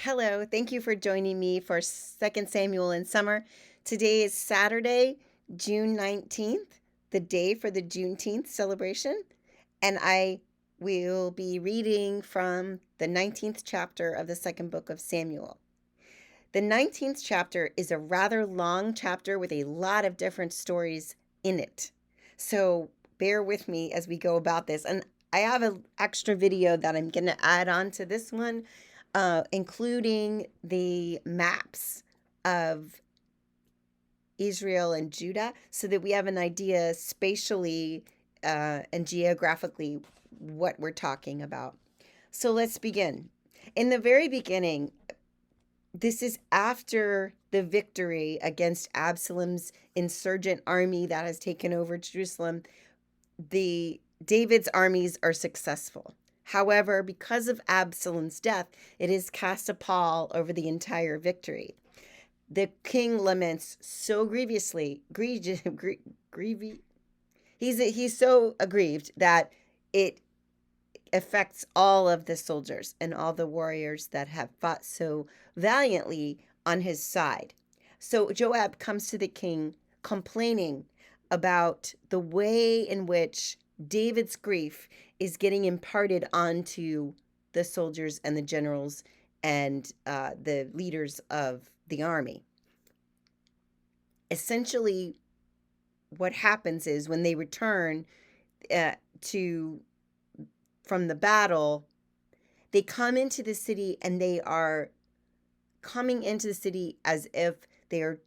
Hello, thank you for joining me for 2nd Samuel in Summer. Today is Saturday, June 19th, the day for the Juneteenth celebration, and I will be reading from the 19th chapter of the second book of Samuel. The 19th chapter is a rather long chapter with a lot of different stories in it. So bear with me as we go about this. And I have an extra video that I'm going to add on to this one, including the maps of Israel and Judah, so that we have an idea spatially and geographically what we're talking about. So let's begin. In the very beginning, this is after the victory against Absalom's insurgent army that has taken over Jerusalem. The David's armies are successful. However, because of Absalom's death, it has cast a pall over the entire victory. The king laments so grievously, he's so aggrieved that it affects all of the soldiers and all the warriors that have fought so valiantly on his side. So Joab comes to the king complaining about the way in which David's grief is getting imparted onto the soldiers and the generals and the leaders of the army. Essentially, what happens is when they return to from the battle, they come into the city and they are coming into the city as if they're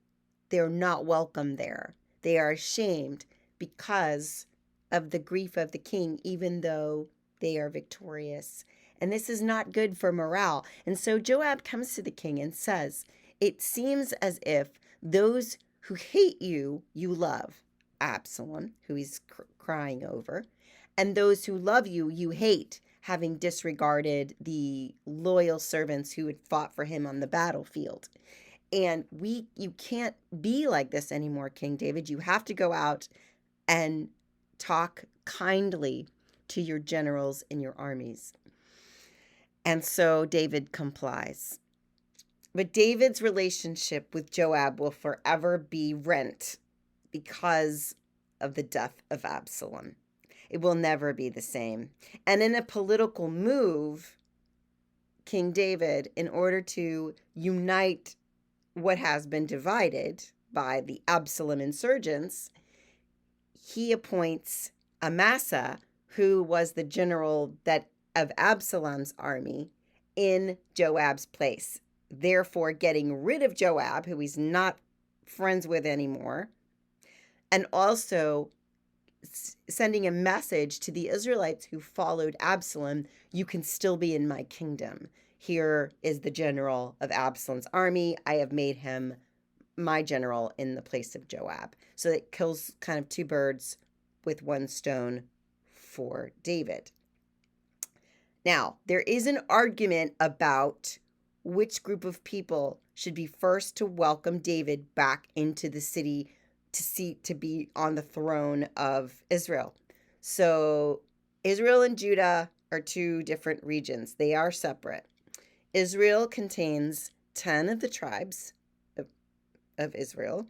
not welcome there. They are ashamed because of the grief of the king, even though they are victorious. And this is not good for morale. And so Joab comes to the king and says, "It seems as if those who hate you, you love." Absalom, who he's crying over, and those who love you, you hate, having disregarded the loyal servants who had fought for him on the battlefield. And you can't be like this anymore, King David. You have to go out and talk kindly to your generals and your armies. And so David complies. But David's relationship with Joab will forever be rent because of the death of Absalom. It will never be the same. And in a political move, King David, in order to unite what has been divided by the Absalom insurgents, he appoints Amasa, who was the general of Absalom's army, in Joab's place, therefore getting rid of Joab, who he's not friends with anymore, and also sending a message to the Israelites who followed Absalom: you can still be in my kingdom. Here is the general of Absalom's army. I have made him my general in the place of Joab. So it kills kind of two birds with one stone for David. Now, there is an argument about which group of people should be first to welcome David back into the city to be on the throne of Israel. So Israel and Judah are two different regions. They are separate. Israel contains 10 of the tribes of Israel,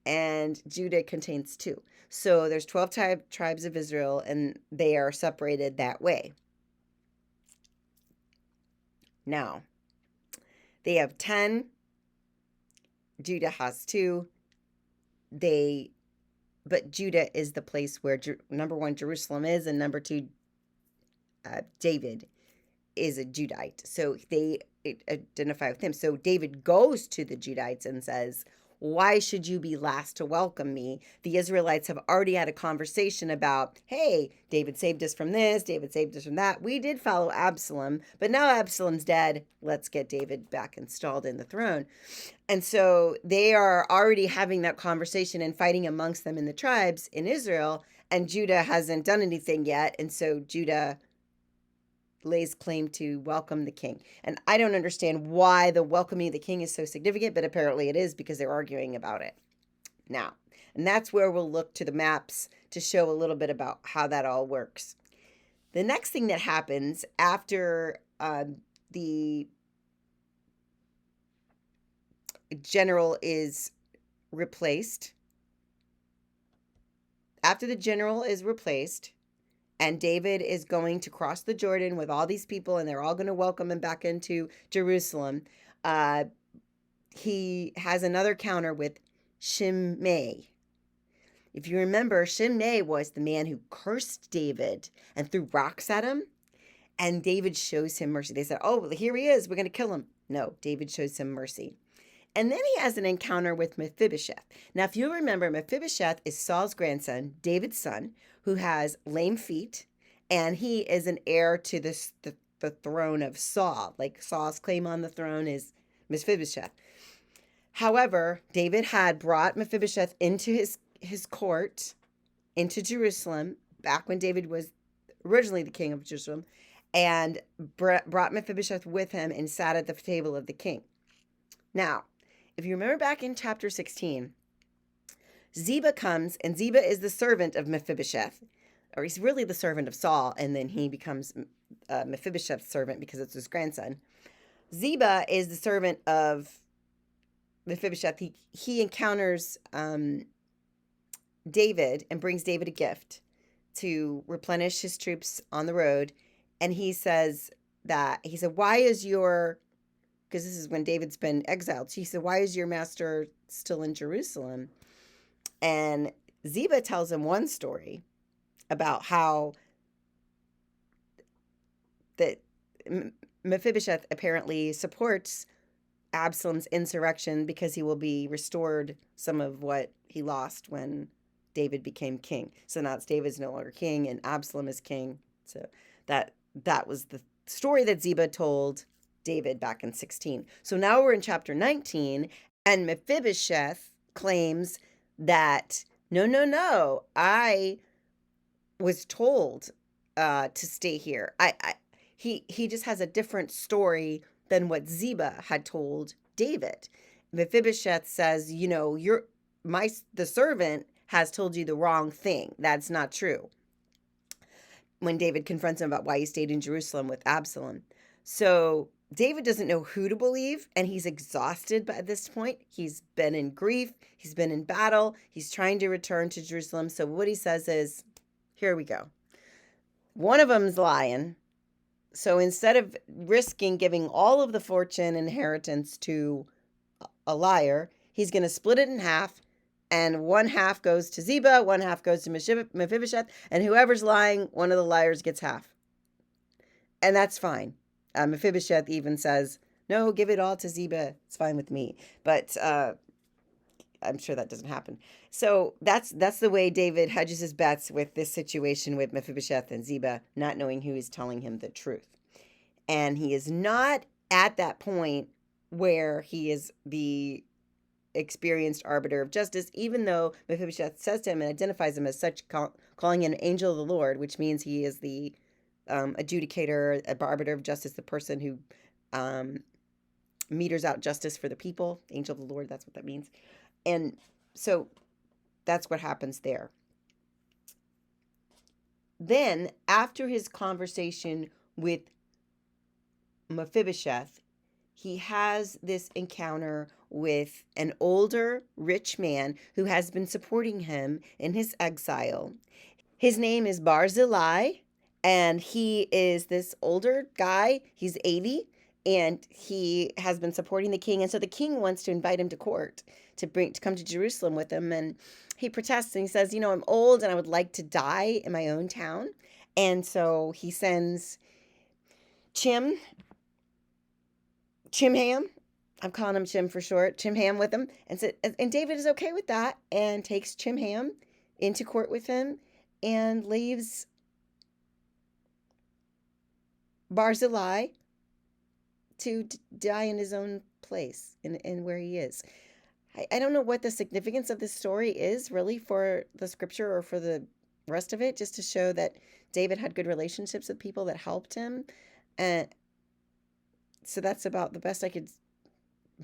and Judah contains 2. So there's 12 tribes of Israel, and they are separated that way. Now, they have 10. Judah has 2. But Judah is the place where number 1, Jerusalem is, and number 2, David is a Judite. So they identify with him. So David goes to the Judites and says, "Why should you be last to welcome me?" The Israelites have already had a conversation about, hey, David saved us from this, David saved us from that. We did follow Absalom, but now Absalom's dead. Let's get David back installed in the throne. And so they are already having that conversation and fighting amongst them in the tribes in Israel, and Judah hasn't done anything yet. And so Judah lays claim to welcome the king. And I don't understand why the welcoming of the king is so significant, but apparently it is because they're arguing about it now. And that's where we'll look to the maps to show a little bit about how that all works. The next thing that happens after the general is replaced, after the general is replaced, and David is going to cross the Jordan with all these people, and they're all going to welcome him back into Jerusalem, uh, he has another counter with Shimei. If you remember, Shimei was the man who cursed David and threw rocks at him, and David shows him mercy. They said, oh, here he is, we're going to kill him. No, David shows him mercy. And then he has an encounter with Mephibosheth. Now, if you remember, Mephibosheth is Saul's grandson, David's son, who has lame feet, and he is an heir to the throne of Saul. Like Saul's claim on the throne is Mephibosheth. However, David had brought Mephibosheth into his court, into Jerusalem, back when David was originally the king of Jerusalem, and brought Mephibosheth with him and sat at the table of the king. Now, if you remember back in chapter 16, Ziba comes, and Ziba is the servant of Mephibosheth, or he's really the servant of Saul, and then he becomes Mephibosheth's servant because it's his grandson. Ziba is the servant of Mephibosheth. He encounters David and brings David a gift to replenish his troops on the road, and he said, why is your, because this is when David's been exiled, so he said, why is your master still in Jerusalem? And Ziba tells him one story about how that Mephibosheth apparently supports Absalom's insurrection because he will be restored some of what he lost when David became king. So now David's no longer king and Absalom is king. So that was the story that Ziba told David back in 16. So now we're in chapter 19, and Mephibosheth claims that no, I was told to stay here. He just has a different story than what Ziba had told David. Mephibosheth says, the servant has told you the wrong thing. That's not true. When David confronts him about why he stayed in Jerusalem with Absalom. So David doesn't know who to believe, and he's exhausted by this point. He's been in grief. He's been in battle. He's trying to return to Jerusalem. So what he says is, here we go. One of them's lying. So instead of risking giving all of the fortune inheritance to a liar, he's going to split it in half, and one half goes to Ziba, one half goes to Mephibosheth, and whoever's lying, one of the liars gets half. And that's fine. Mephibosheth even says, no, give it all to Ziba. It's fine with me. But I'm sure that doesn't happen. So that's the way David hedges his bets with this situation with Mephibosheth and Ziba, not knowing who is telling him the truth. And he is not at that point where he is the experienced arbiter of justice, even though Mephibosheth says to him and identifies him as such, calling him an angel of the Lord, which means he is the adjudicator, arbiter of justice, the person who meters out justice for the people. Angel of the Lord, that's what that means. And so that's what happens there. Then, after his conversation with Mephibosheth, he has this encounter with an older, rich man who has been supporting him in his exile. His name is Barzilai, and he is this older guy. He's 80, and he has been supporting the king. And so the king wants to invite him to court to come to Jerusalem with him. And he protests and he says, I'm old and I would like to die in my own town. And so he sends Chimham, I'm calling him Chim for short, Chimham with him. And David is okay with that and takes Chimham into court with him and leaves Barzilai to die in his own place in where he is. I don't know what the significance of this story is really for the scripture or for the rest of it, just to show that David had good relationships with people that helped him. And so that's about the best I could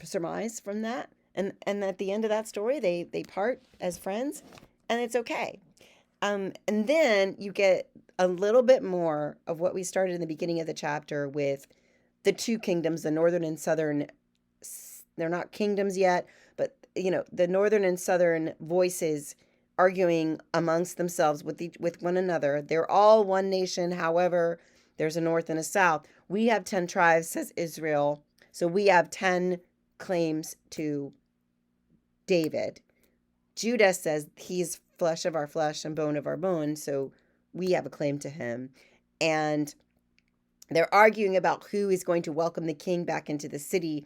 surmise from that. And at the end of that story, they part as friends, and it's okay. And then you get a little bit more of what we started in the beginning of the chapter with the two kingdoms, the northern and southern they're not kingdoms yet, but the northern and southern voices arguing amongst themselves with one another. They're all one nation. However, there's a north and a south. We have 10 tribes, says Israel. So we have 10 claims to David. Judah says he's flesh of our flesh and bone of our bone, so we have a claim to him. And they're arguing about who is going to welcome the king back into the city.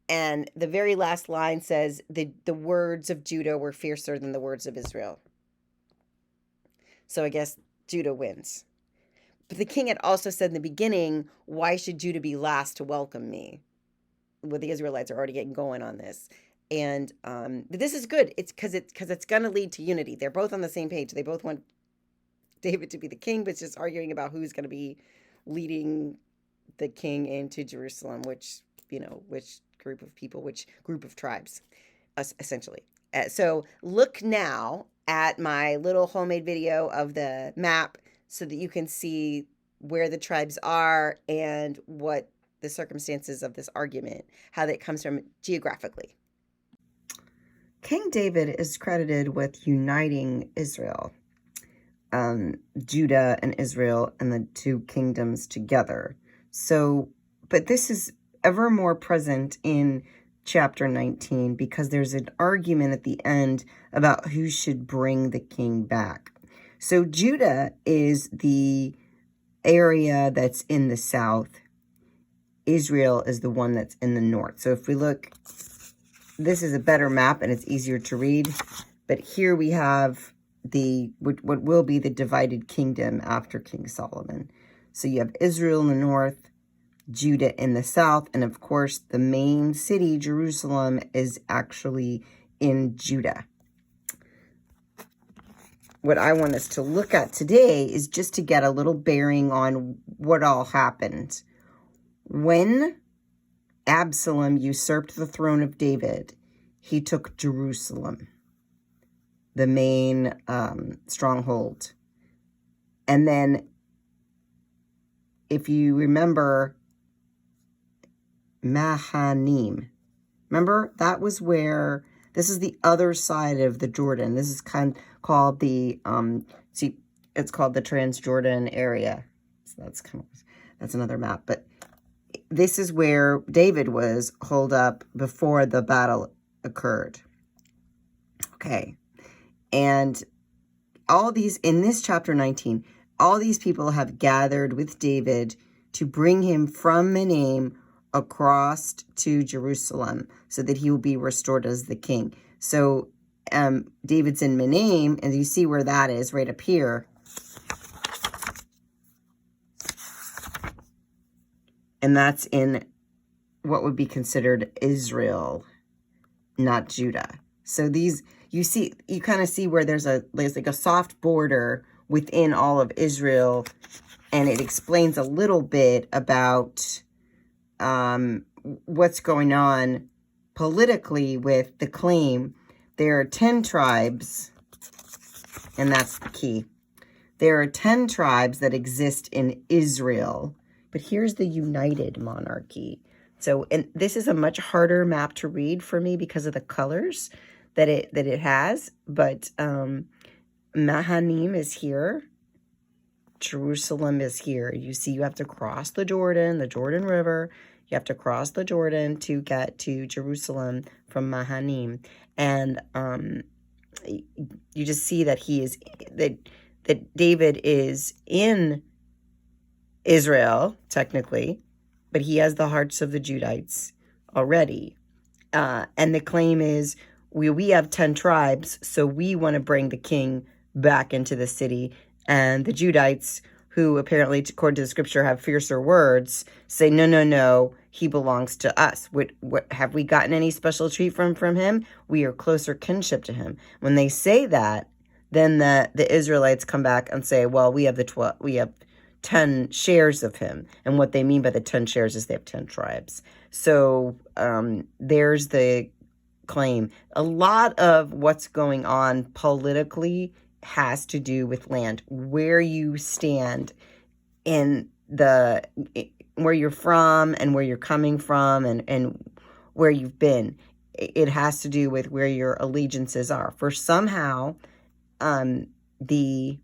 And the very last line says, the words of Judah were fiercer than the words of Israel. So I guess Judah wins. But the king had also said in the beginning, why should Judah be last to welcome me? Well, the Israelites are already getting going on this. And but this is good. It's because it's going to lead to unity. They're both on the same page. They both want David to be the king, but it's just arguing about who's going to be leading the king into Jerusalem, which group of people, which group of tribes, essentially. So look now at my little homemade video of the map so that you can see where the tribes are and what the circumstances of this argument, how that comes from geographically. King David is credited with uniting Israel, Judah and Israel and the two kingdoms together. So, but this is ever more present in chapter 19 because there's an argument at the end about who should bring the king back. So Judah is the area that's in the south. Israel is the one that's in the north. So if we look, this is a better map and it's easier to read. But here we have what will be the divided kingdom after King Solomon. So you have Israel in the north, Judah in the south, and of course the main city, Jerusalem, is actually in Judah. What I want us to look at today is just to get a little bearing on what all happened. When Absalom usurped the throne of David, he took Jerusalem, the main stronghold. And then, if you remember, Mahanaim. Remember, that was where, this is the other side of the Jordan. This is called the, it's called the Transjordan area. So that's another map. But this is where David was holed up before the battle occurred. Okay. And all these, in this chapter 19, all these people have gathered with David to bring him from Mahanaim across to Jerusalem so that he will be restored as the king. So David's in Mahanaim, and you see where that is right up here. And that's in what would be considered Israel, not Judah. So these, you kind of see where there's like a soft border within all of Israel, and it explains a little bit about what's going on politically with the claim. There are 10 tribes, and that's the key. There are 10 tribes that exist in Israel, but here's the united monarchy. So, and this is a much harder map to read for me because of the colors that it has. But Mahanaim is here. Jerusalem is here. You see, you have to cross the Jordan River. You have to cross the Jordan to get to Jerusalem from Mahanaim. And you just see that that David is in Israel, technically, but he has the hearts of the Judites already. And the claim is, we have 10 tribes, so we want to bring the king back into the city. And the Judites, who apparently, according to the scripture, have fiercer words, say, no, he belongs to us. What have we gotten any special treat from him? We are closer kinship to him. When they say that, then the Israelites come back and say, well, we have 10 shares of him. And what they mean by the 10 shares is they have 10 tribes. So there's the claim. A lot of what's going on politically has to do with land, where you stand in where you're from and where you're coming from, and where you've been. It has to do with where your allegiances are. For somehow, the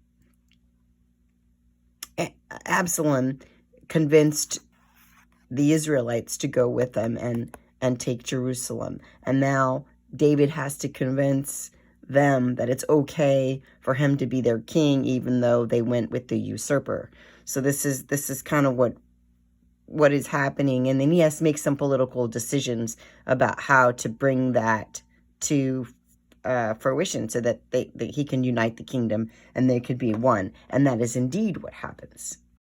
Absalom convinced the Israelites to go with them and take Jerusalem. And now David has to convince them that it's okay for him to be their king, even though they went with the usurper. So this is kind of what is happening. And then he has to make some political decisions about how to bring that to fruition, so that he can unite the kingdom and they could be one. And that is indeed what happens.